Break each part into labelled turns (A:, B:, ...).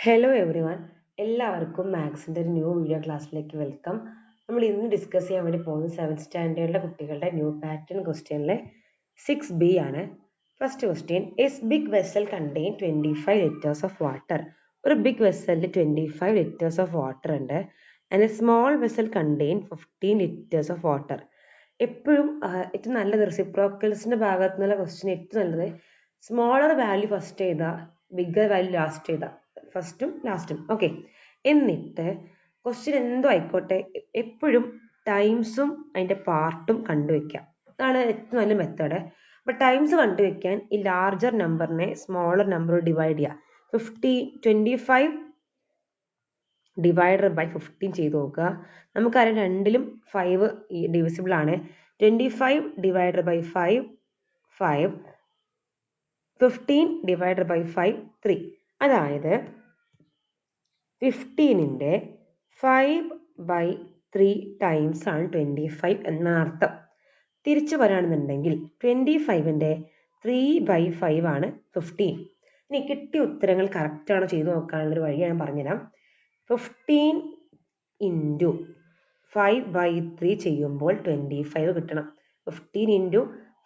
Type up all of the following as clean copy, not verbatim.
A: Hello every one, എല്ലാവർക്കും മാത്സിൻ്റെ ഒരു new video ക്ലാസ്സിലേക്ക് വെൽക്കം. നമ്മൾ ഇന്ന് ഡിസ്കസ് ചെയ്യാൻ വേണ്ടി പോകുന്നത് 7th സ്റ്റാൻഡേർഡിലെ കുട്ടികളുടെ ന്യൂ പാറ്റേൺ ക്വസ്റ്റ്യനിലെ 6B ആണ്. First question, as big vessel contain 25 litres of water. ഒരു ബിഗ് വെസലിൽ 25 ലിറ്റേഴ്സ് ഓഫ് വാട്ടർ ഉണ്ട്. And a small vessel contain 15 litres of water. എപ്പോഴും ഏറ്റവും നല്ലത് റെസിപ്രോക്കൽസിന്റെ ഭാഗത്തു നിന്നുള്ള ക്വസ്റ്റ്യൻ ഏറ്റവും നല്ലത് സ്മോളർ വാല്യൂ ഫസ്റ്റ് ചെയ്താൽ ബിഗ്ഗർ വാല്യൂ ലാസ്റ്റ് ചെയ്താൽ ഫസ്റ്റും ലാസ്റ്റും. ഓക്കെ, എന്നിട്ട് ക്വസ്റ്റ്യൻ എന്തോ ആയിക്കോട്ടെ എപ്പോഴും ടൈംസും അതിൻ്റെ പാർട്ടും കണ്ടുവെക്കാം. അതാണ് ഏറ്റവും നല്ല മെത്തേഡ്. അപ്പോൾ ടൈംസ് കണ്ടുവെക്കാൻ ഈ ലാർജർ നമ്പറിനെ സ്മോളർ നമ്പർ ഡിവൈഡ് ചെയ്യുക. 25 ഡിവൈഡർ ബൈ 15 ചെയ്ത് നോക്കുക. നമുക്കറിയാം രണ്ടിലും 5 ഡിവിസിബിൾ ആണ്. 25 ഡിവൈഡർ ബൈ 5 5, 15 ഡിവൈഡർ ബൈ 5 3. അതായത് 15ന്റെ 5/3 ടൈംസ് ആണ് 25 എന്നാണ് അർത്ഥം. തിരിച്ചു പറയുകയാണെന്നുണ്ടെങ്കിൽ 25ന്റെ 3/5 ആണ് 15. ഇനി കിട്ടിയ ഉത്തരങ്ങൾ കറക്റ്റ് ആണോ ചെയ്തു നോക്കാനുള്ളൊരു വഴി ഞാൻ പറഞ്ഞുതരാം. 15 ഇൻറ്റു 5/3 ചെയ്യുമ്പോൾ 25 കിട്ടണം. 15 ഇൻറ്റു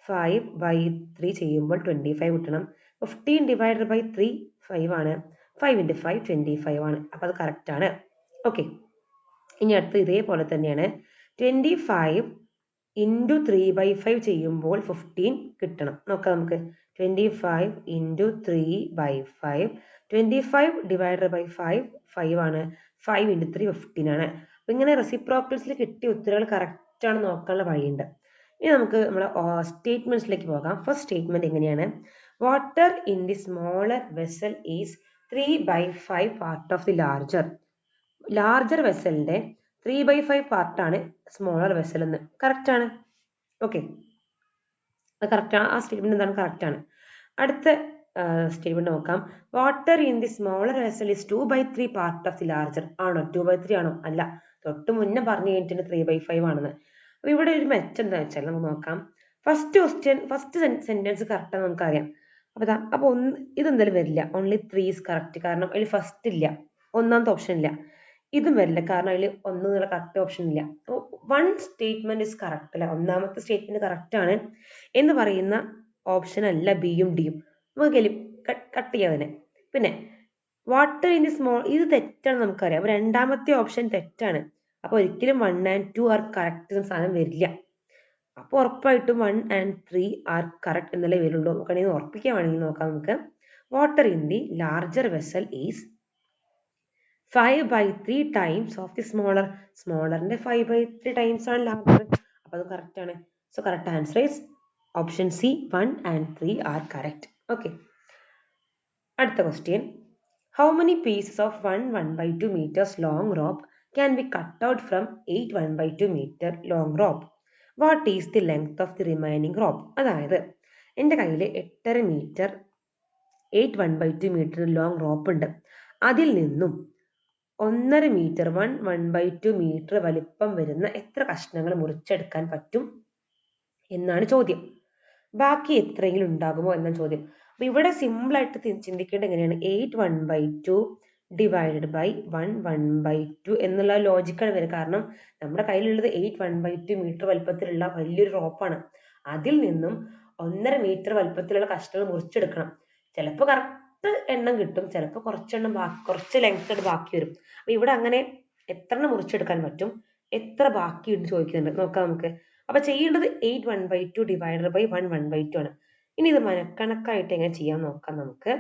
A: 5/3 ചെയ്യുമ്പോൾ 25 കിട്ടണം. 15 ഡിവൈഡഡ് ബൈ 3 5 ആണ്. 5 ഇൻറ്റു 5 25 ആണ്. അപ്പോൾ അത് കറക്റ്റ് ആണ്. ഓക്കെ, ഇനി അടുത്ത് ഇതേപോലെ തന്നെയാണ് 25 ഇൻറ്റു 3/5 ചെയ്യുമ്പോൾ 15 കിട്ടണം. നോക്കാം നമുക്ക്. 25 ഇൻറ്റു 3/5, 25 ഡിവൈഡഡ് ബൈ 5 5 ആണ്. 5 ഇൻറ്റു 3 15 ആണ്. അപ്പം ഇങ്ങനെ റെസിപ്രോക്കൽസിൽ കിട്ടിയ ഉത്തരങ്ങൾ കറക്റ്റ് ആണ് നോക്കാനുള്ള വഴിയുണ്ട്. ഇനി നമുക്ക് നമ്മുടെ സ്റ്റേറ്റ്മെന്റ്സിലേക്ക് പോകാം. ഫസ്റ്റ് സ്റ്റേറ്റ്മെന്റ് എങ്ങനെയാണ്? Water in the smaller vessel is 3/5 part of the larger. Larger വെസലിന്റെ 3/5 പാർട്ടാണ് സ്മോളർ വെസൽ എന്ന്. കറക്റ്റ് ആണ്. ഓക്കെ, അത് കറക്റ്റ് ആണ്. ആ സ്റ്റേറ്റ്മെന്റ് എന്താണ്? കറക്റ്റ് ആണ്. അടുത്ത സ്റ്റേറ്റ്മെന്റ് നോക്കാം. Water in the smaller vessel is 2/3 part of the larger. ആണോ? 2/3 ആണോ? അല്ല, തൊട്ട് മുന്നേ പറഞ്ഞു കഴിഞ്ഞിട്ടുണ്ട് 3/5 ആണെന്ന്. അപ്പൊ ഇവിടെ ഒരു മെച്ചം എന്താ വെച്ചാൽ നമുക്ക് നോക്കാം. ഫസ്റ്റ് സെന്റൻസ് കറക്റ്റ് ആണെന്ന് നമുക്കറിയാം. അപ്പൊ ഇതെന്തായാലും വരില്ല. Only 3 is correct. കാരണം അതിൽ ഫസ്റ്റ് ഇല്ല, ഒന്നാമത്തെ ഓപ്ഷൻ ഇല്ല. ഇതും വരില്ല, കാരണം അതിൽ ഒന്നുള്ള കറക്റ്റ് ഓപ്ഷൻ ഇല്ല. വൺ സ്റ്റേറ്റ്മെന്റ് ഇസ് കറക്റ്റ് അല്ല, ഒന്നാമത്തെ സ്റ്റേറ്റ്മെന്റ് കറക്റ്റ് ആണ് എന്ന് പറയുന്ന ഓപ്ഷൻ അല്ല ബിയും ഡിയും. നമുക്ക് കട്ട് ചെയ്യാം അതിനെ. പിന്നെ വാട്ടർ ഇൻ ദി സ്മോൾ, ഇത് തെറ്റാണ് നമുക്കറിയാം. അപ്പൊ രണ്ടാമത്തെ ഓപ്ഷൻ തെറ്റാണ്. അപ്പൊ ഒരിക്കലും 1 and 2 ആർ കറക്റ്റ് എന്ന സാധനം വരില്ല. അപ്പൊ ഉറപ്പായിട്ടും 1 and 3 ആർ കറക്റ്റ് എന്നല്ലേ വരുള്ളൂ. നമുക്കാണെങ്കിൽ ഉറപ്പിക്കാൻ വേണമെങ്കിൽ നോക്കാം നമുക്ക്. Water in the larger vessel is 5/3 times of the smaller. സ്മോളറിന്റെ 5/3 ടൈംസ് ആണ് ലാർജർ. അപ്പൊ അത് കറക്റ്റ് ആണ്. So correct answer is option C. 1 and 3 are correct. Okay, അടുത്ത question. How many pieces of 1/2 meters long rope can be cut out from 8 1/2 meter long rope? What is the length of the remaining rope? അതായത് എൻ്റെ കയ്യിൽ 8.5 metre 8 1/2 meter long rope ഉണ്ട്. അതിൽ നിന്നും 1.5 metre 1/2 meter വലിപ്പം വരുന്ന എത്ര കഷ്ണങ്ങൾ മുറിച്ചെടുക്കാൻ പറ്റും എന്നാണ് ചോദ്യം. ബാക്കി എത്രയെങ്കിലും ഉണ്ടാകുമോ എന്നാണ് ചോദ്യം. അപ്പൊ ഇവിടെ സിമ്പിൾ ആയിട്ട് ചിന്തിക്കേണ്ടത് എങ്ങനെയാണ്? 8 1/2 ഡിവൈഡഡ് ബൈ 1 1/2 എന്നുള്ള ലോജിക്കാണ് വരിക. കാരണം നമ്മുടെ കയ്യിലുള്ളത് 8 1/2 മീറ്റർ വലുപ്പത്തിലുള്ള വലിയൊരു റോപ്പാണ്. അതിൽ നിന്നും 1.5 മീറ്റർ വലുപ്പത്തിലുള്ള കഷ്ണങ്ങൾ മുറിച്ചെടുക്കണം. ചിലപ്പോൾ കറക്റ്റ് എണ്ണം കിട്ടും, ചിലപ്പോൾ കുറച്ച് ലെങ്ത് ബാക്കി വരും. അപ്പൊ ഇവിടെ അങ്ങനെ എത്ര എണ്ണം മുറിച്ചെടുക്കാൻ പറ്റും, എത്ര ബാക്കി ഉണ്ട് ചോദിക്കുന്നുണ്ട്. നോക്കാം നമുക്ക്. അപ്പൊ ചെയ്യേണ്ടത് 8 1/2 ഡിവൈഡഡ് ബൈ 1 1/2 ആണ്. ഇനി ഇത് മനക്കണക്കായിട്ട് എങ്ങനെ ചെയ്യാൻ നോക്കാം നമുക്ക്.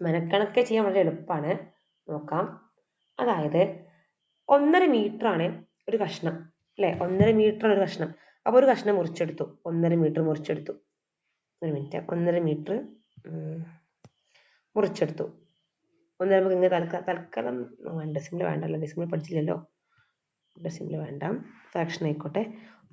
A: മനക്കണക്ക് ചെയ്യാൻ വളരെ എളുപ്പമാണ്. നോക്കാം. അതായത് 1.5 മീറ്റർ ആണ് ഒരു കഷ്ണം, അല്ലെ? 1.5 മീറ്റർ ആണ് ഒരു കഷ്ണം. അപ്പൊ ഒരു കഷ്ണം മുറിച്ചെടുത്തു, 1.5 മീറ്റർ മുറിച്ചെടുത്തു. ഒരു മിനിറ്റ്, 1.5 മീറ്റർ മുറിച്ചെടുത്തു. 1.5 നമുക്ക് ഇങ്ങനെ തൽക്കാലം ഡെസിമൽ വേണ്ടല്ലോ, ഡെസിമൽ പഠിച്ചില്ലല്ലോ. ഡെസിമൽ വേണ്ട, ഫ്രാക്ഷൻ ആയിക്കോട്ടെ.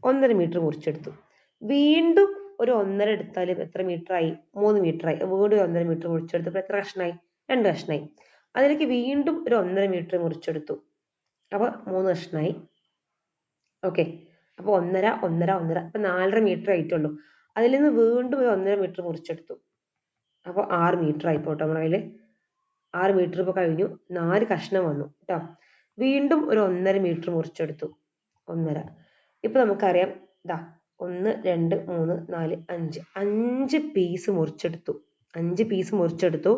A: 1.5 മീറ്റർ മുറിച്ചെടുത്തു. വീണ്ടും ഒരു 1.5 എടുത്താൽ എത്ര മീറ്റർ ആയി? 3 മീറ്റർ ആയി. വീണ്ടും 1.5 മീറ്റർ മുറിച്ചെടുത്തപ്പോൾ എത്ര കഷ്ണമായി? 2 കഷ്ണമായി. അതിലേക്ക് വീണ്ടും ഒരു 1.5 മീറ്റർ മുറിച്ചെടുത്തു. അപ്പൊ 3 കഷ്ണമായി. ഓക്കെ, അപ്പൊ 1.5 1.5 1.5 അപ്പൊ 4.5 മീറ്റർ ആയിട്ടുള്ളൂ. അതിൽ നിന്ന് വീണ്ടും ഒരു 1.5 മീറ്റർ മുറിച്ചെടുത്തു. അപ്പൊ 6 മീറ്റർ ആയിപ്പോട്ടെ നമ്മുടെ കയ്യില്. 6 മീറ്റർ ഇപ്പോൾ കഴിഞ്ഞു, 4 കഷ്ണം വന്നു കേട്ടോ. വീണ്ടും ഒരു 1.5 മീറ്റർ മുറിച്ചെടുത്തു, 1.5. ഇപ്പോൾ നമുക്കറിയാം ഇതാ 1 2 3 4 5 5 പീസ് മുറിച്ചെടുത്തു, 5 പീസ് മുറിച്ചെടുത്തു.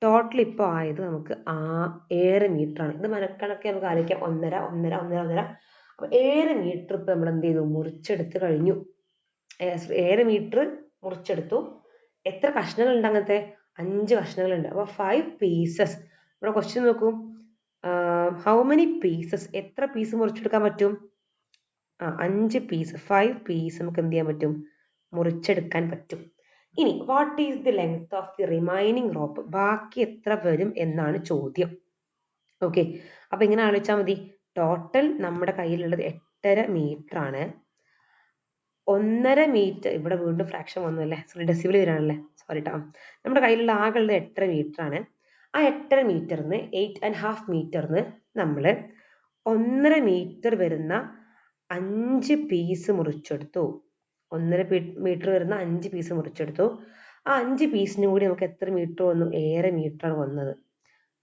A: ടോട്ടൽ ഇപ്പോൾ ആയത് നമുക്ക് 7 മീറ്റർ ആണ്. ഇത് മനക്കണക്കെ നമുക്ക് ആലോചിക്കാം, 1.5 1.5 1.5 1.5. അപ്പോൾ 7 മീറ്റർ ഇപ്പോൾ നമ്മൾ എന്ത് ചെയ്തു, മുറിച്ചെടുത്ത് കഴിഞ്ഞു. 7 മീറ്റർ മുറിച്ചെടുത്തു. എത്ര കഷ്ണങ്ങളുണ്ട് അങ്ങനത്തെ? 5 കഷ്ണങ്ങളുണ്ട്. അപ്പോൾ 5 പീസസ്. ഇവിടെ ക്വസ്റ്റ്യൻ നോക്കൂ, ഹൗ മെനി പീസസ്, എത്ര പീസ് മുറിച്ചെടുക്കാൻ പറ്റും? 5 പീസ്, 5 പീസ് നമുക്ക് എന്ത് ചെയ്യാൻ പറ്റും, മുറിച്ചെടുക്കാൻ പറ്റും. ഇനി what is the length of the remaining rope, ബാക്കി എത്ര വരും എന്നാണ് ചോദ്യം. ഓക്കെ, അപ്പൊ ഇങ്ങനെ ആലോചിച്ചാൽ മതി. ടോട്ടൽ നമ്മുടെ കയ്യിലുള്ളത് 8.5 മീറ്റർ ആണ്. 1.5 മീറ്റർ, ഇവിടെ വീണ്ടും ഫ്രാക്ഷൻ വന്നു അല്ലേ, സോറി ഡെസിബിൾ വരാണല്ലേ, സോറി കേട്ടോ. നമ്മുടെ കയ്യിലുള്ള ആകെ ഉള്ളത് 8.5 മീറ്റർ ആണ്. ആ 8.5 മീറ്ററിന് 8.5 മീറ്ററിന് നമ്മൾ 1.5 മീറ്റർ വരുന്ന 5 പീസ് മുറിച്ചെടുത്തു. 1.5 മീറ്റർ വരുന്ന 5 പീസ് മുറിച്ചെടുത്തു. ആ 5 പീസിനും കൂടി നമുക്ക് എത്ര മീറ്റർ വന്നു? 7 മീറ്റർ ആണ് വന്നത്.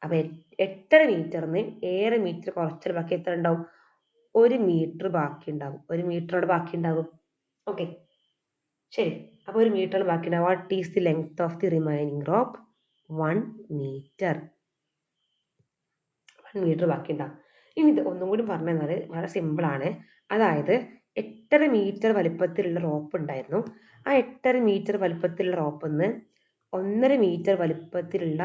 A: അപ്പൊ 8.5 മീറ്ററിന് 7 മീറ്റർ കുറച്ചാൽ ബാക്കി എത്ര ഉണ്ടാവും? 1 മീറ്റർ ബാക്കി ഉണ്ടാവും. 1 മീറ്ററോട് ബാക്കി ഉണ്ടാകും. ഓക്കെ, ശരി. അപ്പൊ 1 മീറ്റർ ബാക്കി ഉണ്ടാവും. What is the length of the remaining rope? 1 metre. 1 metre ബാക്കി ഉണ്ടാവും. ഇനി ഇത് ഒന്നും കൂടി പറഞ്ഞാൽ വളരെ സിമ്പിൾ ആണ്. അതായത് 8.5 മീറ്റർ വലിപ്പത്തിലുള്ള റോപ്പ് ഉണ്ടായിരുന്നു. ആ 8.5 മീറ്റർ വലിപ്പത്തിലുള്ള റോപ്പിൽ നിന്ന് 1.5 മീറ്റർ വലിപ്പത്തിലുള്ള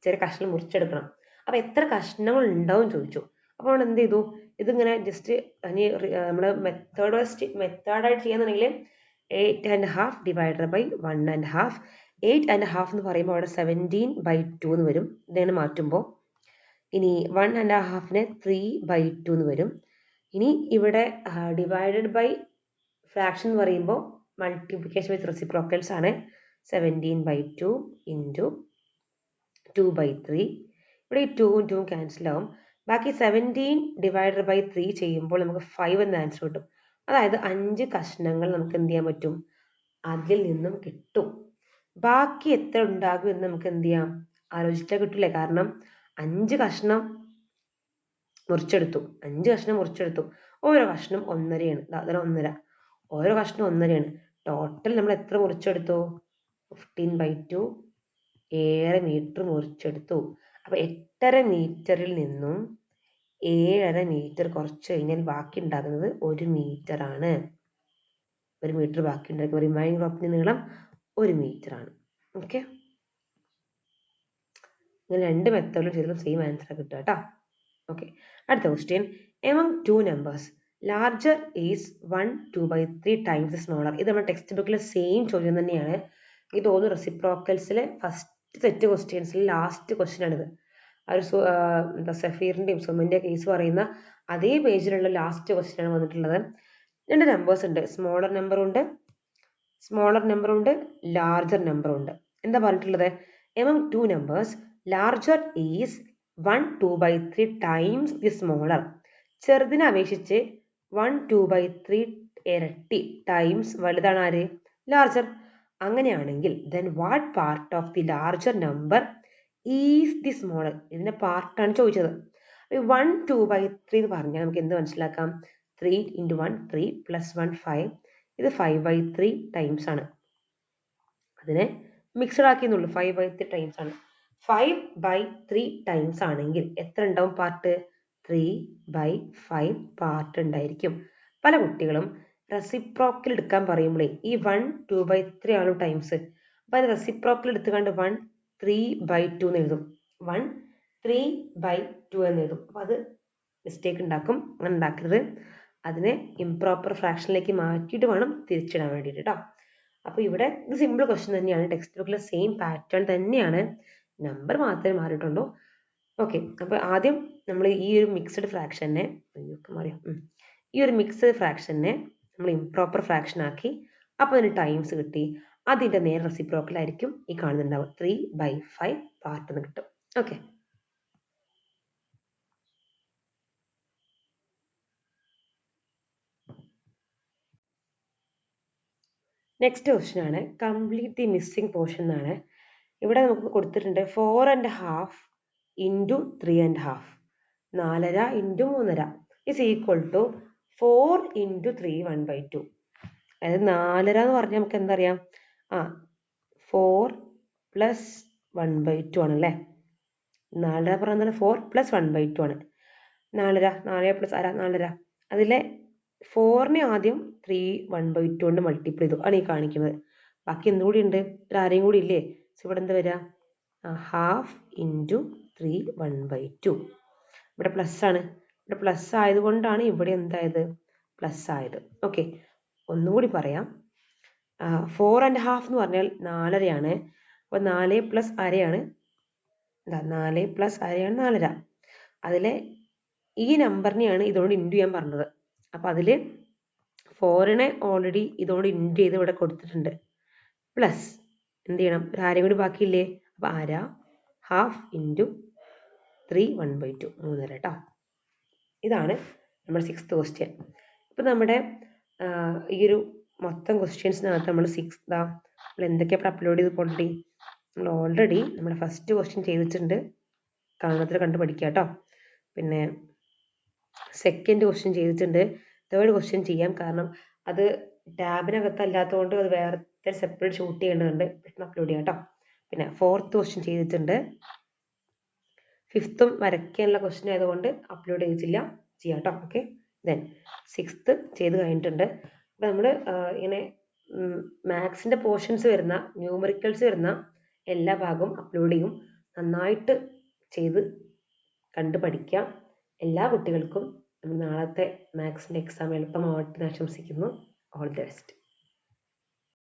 A: ചെറിയ കഷ്ണം മുറിച്ചെടുക്കണം. അപ്പൊ എത്ര കഷ്ണങ്ങൾ ഉണ്ടാവും ചോദിച്ചു. അപ്പോൾ എന്ത് ചെയ്തു, ഇതിങ്ങനെ ജസ്റ്റ് നമ്മൾ മെത്തേഡായിട്ട് ചെയ്യാന്നുണ്ടെങ്കിൽ 8.5 ഡിവൈഡഡ് ബൈ 1.5. 8.5 എന്ന് പറയുമ്പോൾ അവിടെ 17/2 എന്ന് വരും. ഇതാണ് മാറ്റുമ്പോൾ. ഇനി 1.5നെ 3/2 എന്ന് വരും. ഇനി ഇവിടെ ഡിവൈഡഡ് ബൈ ഫ്രാക്ഷൻ എന്ന് പറയുമ്പോൾ മൾട്ടിപ്ലിക്കേഷൻ വിത്ത് റെസിപ്രോക്കൽസ് ആണ്. 17/2 ഇൻറ്റു 2/3. ഇവിടെ ഈ 2ഉം 2ഉം ക്യാൻസൽ ആവും. ബാക്കി 17 ഡിവൈഡഡ് ബൈ 3 ചെയ്യുമ്പോൾ നമുക്ക് 5 എന്ന ആൻസർ കിട്ടും. അതായത് 5 കഷ്ണങ്ങൾ നമുക്ക് എന്ത് ചെയ്യാൻ പറ്റും, അതിൽ നിന്നും കിട്ടും. ബാക്കി എത്ര ഉണ്ടാകും എന്ന് നമുക്ക് എന്ത് ചെയ്യാം, ആലോചിച്ചാൽ കിട്ടില്ലേ. കാരണം 5 കഷ്ണം മുറിച്ചെടുത്തു, 5 കഷ്ണം മുറിച്ചെടുത്തു. ഓരോ കഷ്ണം 1.5 ആണ്. അതാണ് 1.5. ഓരോ കഷ്ണം 1.5 ആണ്. ടോട്ടൽ നമ്മൾ എത്ര മുറിച്ചെടുത്തു? 15/2, 7 മീറ്റർ മുറിച്ചെടുത്തു. അപ്പൊ 8.5 മീറ്ററിൽ നിന്നും 7.5 മീറ്റർ കുറച്ച് കഴിഞ്ഞാൽ ബാക്കി ഉണ്ടാകുന്നത് 1 മീറ്റർ ആണ്. 1 മീറ്റർ ബാക്കി ഉണ്ടാകും. റിമൈനിങ് റോപ്പിന്റെ നീളം 1 മീറ്റർ ആണ്. ഓക്കെ, ഇങ്ങനെ 2 മെത്തേഡിലും ചെയ്താലും സെയിം ആൻസർ കിട്ടുക കേട്ടോ. ഓക്കെ, അടുത്ത question. Among 2 numbers larger is 1 2/3 times smaller. ഇത് നമ്മുടെ ടെക്സ്റ്റ് ബുക്കിലെ സെയിം ചോദ്യം തന്നെയാണ്. എനിക്ക് തോന്നുന്നു റെസിപ്രോക്കൽസിലെ ഫസ്റ്റ് സെറ്റ് ക്വസ്റ്റ്യൻസിൽ ലാസ്റ്റ് ക്വസ്റ്റ്യൻ ആണിത്. ആ ഒരു എന്താ സഫീറിന്റെയും സുമന്റെ കേസ് പറയുന്ന അതേ പേജിലുള്ള ലാസ്റ്റ് ക്വസ്റ്റ്യൻ ആണ് വന്നിട്ടുള്ളത്. 2 നമ്പേഴ്സ് ഉണ്ട്, സ്മോളർ നമ്പർ ഉണ്ട്, ലാർജർ നമ്പർ ഉണ്ട്. എന്താ പറഞ്ഞിട്ടുള്ളത്? Among 2 numbers larger is 1 2/3 times the smaller. ചെറുതിനെ അപേക്ഷിച്ച് 1 2/3 ഇരട്ടി ടൈംസ് വലുതാണ് ആര്? ലാർജർ. അങ്ങനെയാണെങ്കിൽ then what part of the larger number is the smaller? ഇതിന്റെ പാർട്ടാണ് ചോദിച്ചത്. 1 2/3 എന്ന് പറഞ്ഞാൽ നമുക്ക് എന്ത് മനസ്സിലാക്കാം? 3 × 1 3 + 1 5. ഇത് 5/3 ടൈംസ് ആണ്. അതിനെ മിക്സഡ് ആക്കിയെന്നുള്ളൂ. 5/3 ടൈംസ് ആണ്. 5/3 ടൈംസ് ആണെങ്കിൽ എത്ര ഉണ്ടാവും പാർട്ട്? 3/5 പാർട്ട് ഉണ്ടായിരിക്കും. പല കുട്ടികളും റെസിപ്രോക്കൽ എടുക്കാൻ പറയുമ്പോഴേ ഈ 1 2/3 ആണ് ടൈംസ്. അപ്പൊ അത് റെസിപ്രോക്കൽ എടുത്തുകൊണ്ട് 1 3/2 എന്ന് എഴുതും. 1 3/2 എന്ന് എഴുതും. അപ്പൊ അത് മിസ്റ്റേക്ക് ഉണ്ടാക്കും. അങ്ങനെ ഉണ്ടാക്കരുത്. അതിനെ ഇംപ്രോപ്പർ ഫ്രാക്ഷനിലേക്ക് മാറ്റിയിട്ട് വേണം തിരിച്ചിടാൻ വേണ്ടിയിട്ട് കേട്ടോ. അപ്പൊ ഇവിടെ ഇത് സിമ്പിൾ ക്വസ്റ്റ്യൻ തന്നെയാണ്. ടെക്സ്റ്റ് ബുക്കിലെ സെയിം പാറ്റേൺ തന്നെയാണ്, നമ്പർ മാത്രമേ മാറിയിട്ടുള്ളൂ. ഓക്കെ, അപ്പൊ ആദ്യം നമ്മൾ ഈ ഒരു മിക്സഡ് ഫ്രാക്ഷനെ നമ്മൾ ഇംപ്രോപ്പർ ഫ്രാക്ഷൻ ആക്കി. അപ്പൊ അതിന് ടൈംസ് കിട്ടി. അതിന്റെ നേരെ റെസിപ്രോക്കൽ ആയിരിക്കും ഈ കാണുന്നുണ്ടാവും. 3/5 പാർട്ട് എന്ന് കിട്ടും. ഓക്കെ, നെക്സ്റ്റ് ക്വസ്റ്റ്യൻ ആണ് കംപ്ലീറ്റ് ദി മിസ്സിംഗ് പോർഷൻ എന്നാണ്. ഇവിടെ നമുക്ക് കൊടുത്തിട്ടുണ്ട് 4.5 into 3.5 4.5 into 3.5 is equal to 4 into 3 1/2. അതായത് 4.5 എന്ന് പറഞ്ഞാൽ നമുക്ക് എന്താ അറിയാം 4 പ്ലസ് 1/2 ആണല്ലേ. 4.5 പറഞ്ഞാൽ 4 പ്ലസ് 1/2 ആണ്. 4.5 4 പ്ലസ് 4.5 അതിലെ 4നെ ആദ്യം 3 1/2 കൊണ്ട് മൾട്ടിപ്ലൈ ചെയ്തു ആണ് ഈ കാണിക്കുന്നത്. ബാക്കി എന്തുകൂടി ഉണ്ട്, ഒരു ആരെയും കൂടി ഇല്ലേ. ഇവിടെ എന്താ വരിക 1/2 ഇൻറ്റു 3 1/2. ഇവിടെ പ്ലസ് ആണ്, ഇവിടെ പ്ലസ് ആയതുകൊണ്ടാണ് ഇവിടെ എന്തായത് പ്ലസ് ആയത്. ഓക്കെ, ഒന്നുകൂടി പറയാം. 4.5 എന്ന് പറഞ്ഞാൽ 4.5 അപ്പോൾ 4 പ്ലസ് അരയാണ് 4 പ്ലസ് അരയാണ് 4.5. അതിലെ ഈ നമ്പറിനെയാണ് ഇതുകൊണ്ട് ഇൻറ്റു ചെയ്യാൻ പറഞ്ഞത്. അപ്പം അതിൽ 4നെ ഓൾറെഡി ഇതുകൊണ്ട് ഇൻറ്റു ചെയ്ത് ഇവിടെ കൊടുത്തിട്ടുണ്ട്. പ്ലസ് എന്ത് ചെയ്യണം, ഒരു ആരെയും കൂടി ബാക്കിയില്ലേ. അപ്പം 1/2 ഇൻറ്റു 3 1/2 3.5 കേട്ടോ. ഇതാണ് നമ്മുടെ 6th ക്വസ്റ്റ്യൻ. ഇപ്പം നമ്മുടെ ഈ ഒരു മൊത്തം ക്വസ്റ്റ്യൻസിനകത്ത് നമ്മൾ നമ്മൾ എന്തൊക്കെയാണ് അപ്ലോഡ് ചെയ്ത് പോണ്ടി. നമ്മൾ ഓൾറെഡി നമ്മുടെ ഫസ്റ്റ് ക്വസ്റ്റ്യൻ ചെയ്തിട്ടുണ്ട്, കാണാത്തിൽ കണ്ട് പഠിക്കുക കേട്ടോ. പിന്നെ സെക്കൻഡ് ക്വസ്റ്റ്യൻ ചെയ്തിട്ടുണ്ട്, തേർഡ് ക്വസ്റ്റ്യൻ ചെയ്യാം, കാരണം അത് ടാബിനകത്ത് അല്ലാത്തതുകൊണ്ട് അത് വേറെ സെപ്പറേറ്റ് ഷൂട്ട് ചെയ്യേണ്ടതുണ്ട്, പെട്ടെന്ന് അപ്ലോഡ് ചെയ്യാം കേട്ടോ. പിന്നെ ഫോർത്ത് ക്വസ്റ്റ്യൻ ചെയ്തിട്ടുണ്ട്, ഫിഫ്ത്തും വരയ്ക്കാനുള്ള ക്വസ്റ്റ്യൻ ആയതുകൊണ്ട് അപ്ലോഡ് ചെയ്തിട്ടില്ല, ചെയ്യാം കേട്ടോ. ഓക്കെ, ദെൻ 6th ചെയ്ത് കഴിഞ്ഞിട്ടുണ്ട്. അപ്പം നമ്മൾ ഇങ്ങനെ മാത്സിൻ്റെ പോർഷൻസ് വരുന്ന ന്യൂമറിക്കൽസ് വരുന്ന എല്ലാ ഭാഗവും അപ്ലോഡ് ചെയ്യും. നന്നായിട്ട് ചെയ്ത് കണ്ട് പഠിക്കാം. എല്ലാ കുട്ടികൾക്കും നാളത്തെ മാത്സിൻ്റെ എക്സാം എളുപ്പമാവട്ടെ എന്ന് ആശംസിക്കുന്നു. All the best.